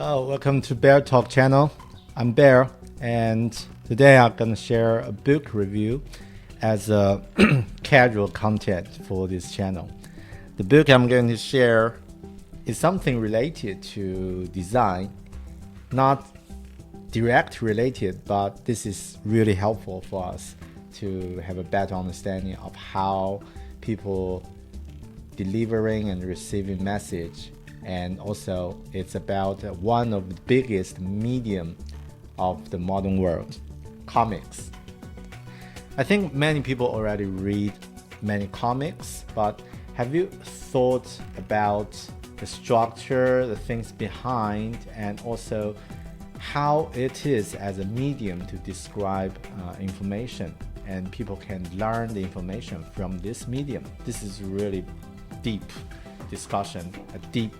Hello, welcome to BearTalk channel. I'm Bear, and today I'm going to share a book review as a casual content for this channel. The book I'm going to share is something related to design, not direct related, but this is really helpful for us to have a better understanding of how people delivering and receiving message. And also it's about one of the biggest medium of the modern world, comics. I think many people already read many comics, but have you thought about the structure, the things behind, and also how it is as a medium to describe information, and people can learn the information from this medium? This is really deep discussion, a deep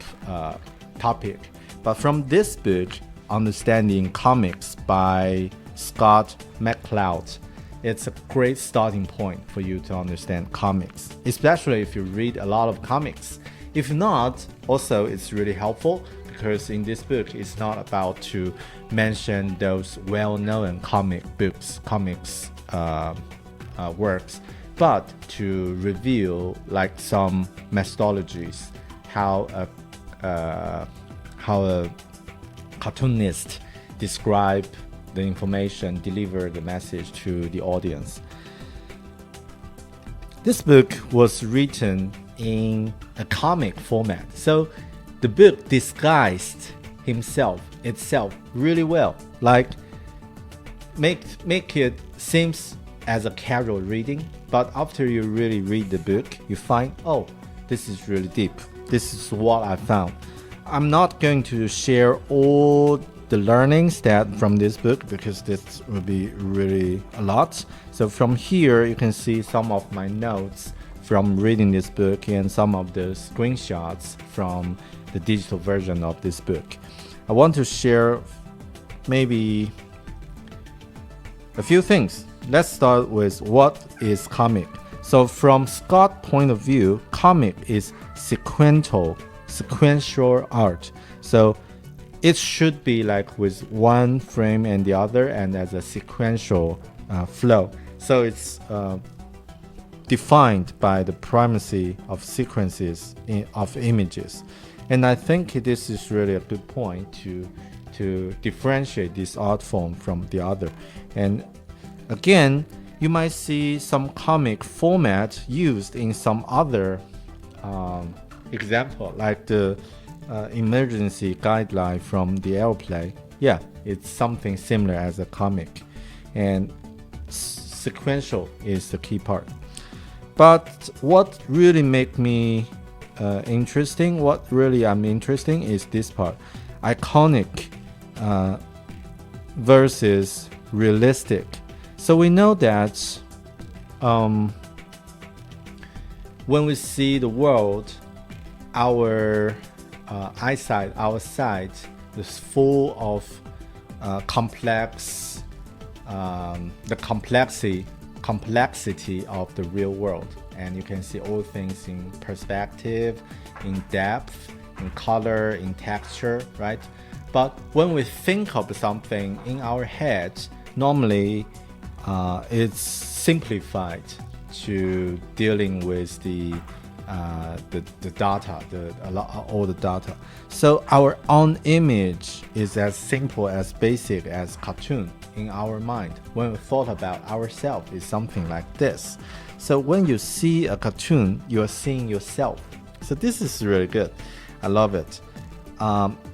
topic. But from this book, Understanding Comics by Scott McCloud, it's a great starting point for you to understand comics, especially if you read a lot of comics. If not, also it's really helpful because in this book, it's not about to mention those well-known comics works, but to reveal like some methodologies, how a cartoonist describe the information, deliver the message to the audience. This book was written in a comic format, so the book disguised itself really well, like make it seems as a casual reading, but after you really read the book, you find, oh, this is really deep. This is what I found. I'm not going to share all the learnings that from this book because this will be really a lot. So from here, you can see some of my notes from reading this book and some of the screenshots from the digital version of this book. I want to share maybe a few things. Let's start with what is comic. So from Scott's point of view, comic is sequential art. So it should be like with one frame and the other and as a sequential flow. So it's defined by the primacy of sequences of images. And I think this is really a good point to differentiate this art form from the other. And again, you might see some comic format used in some other example, like the emergency guideline from the airplane. Yeah, it's something similar as a comic, and sequential is the key part. But what really make me interesting, what really I'm interesting is this part, iconic versus realistic. So we know that when we see the world, our eyesight, our sight is full of the complexity of the real world. And you can see all things in perspective, in depth, in color, in texture, right? But when we think of something in our head, normally it's simplified to dealing with the data, all the data. So our own image is as simple, as basic as cartoon in our mind. When we thought about ourselves, is something like this. So when you see a cartoon, you are seeing yourself. So this is really good. I love it.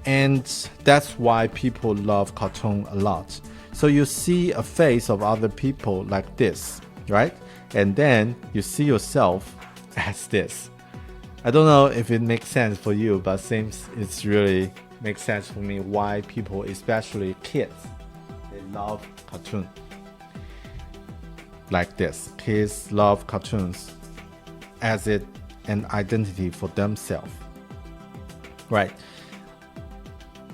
And that's why people love cartoon a lot. So you see a face of other people like this, right? And then you see yourself as this. I don't know if it makes sense for you, but seems it's really makes sense for me why people, especially kids, they love cartoon like this. Kids love cartoons as an identity for themselves, right?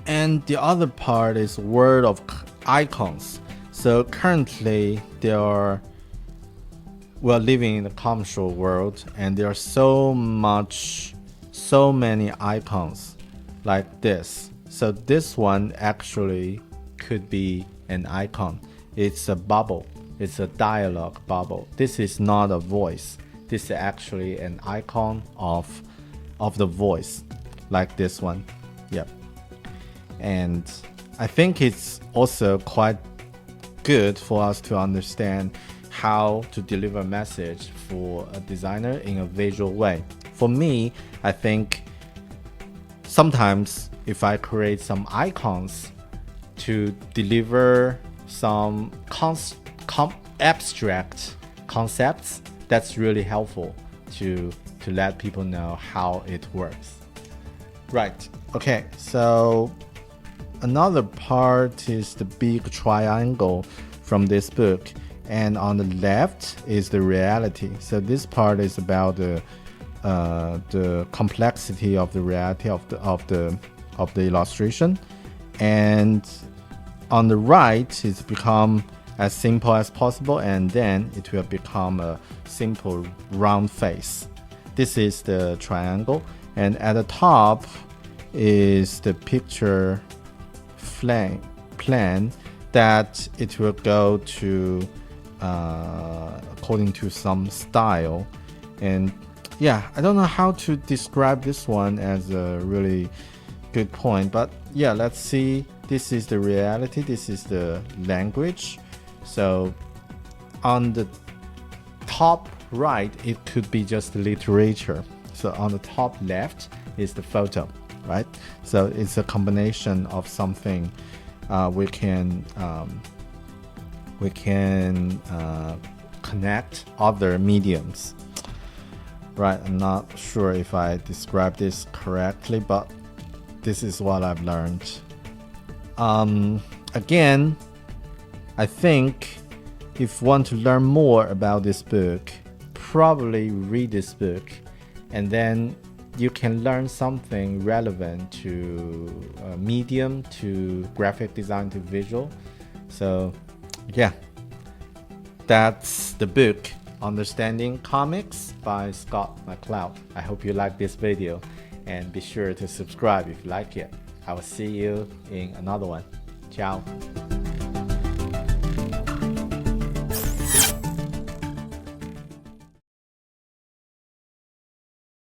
And the other part is world of icons. So currently we're living in a commercial world, and there are so many icons like this. So this one actually could be an icon. It's a bubble. It's a dialogue bubble. This is not a voice. This is actually an icon of the voice, like this one. Yep. And I think it's also quite good for us to understand how to deliver a message for a designer in a visual way. For me, I think sometimes if I create some icons to deliver some abstract concepts, that's really helpful to let people know how it works. Right. Okay. So another part is the big triangle from this book, and on the left is the reality. So this part is about the complexity of the reality of the illustration, and on the right it's become as simple as possible, and then it will become a simple round face. This is the triangle, and at the top is the picture plan that it will go to according to some style. And yeah, I don't know how to describe this one as a really good point, but yeah, let's see. This is the reality, this is the language. So on the top right, it could be just literature. So on the top left is the photo, right? So it's a combination of something we can connect other mediums. Right, I'm not sure if I described this correctly, but this is what I've learned. Again, I think if you want to learn more about this book, probably read this book, and then you can learn something relevant to medium, to graphic design, to visual. So yeah, that's the book, Understanding Comics by Scott McCloud. I hope you like this video, and be sure to subscribe if you like it. I will see you in another one. Ciao.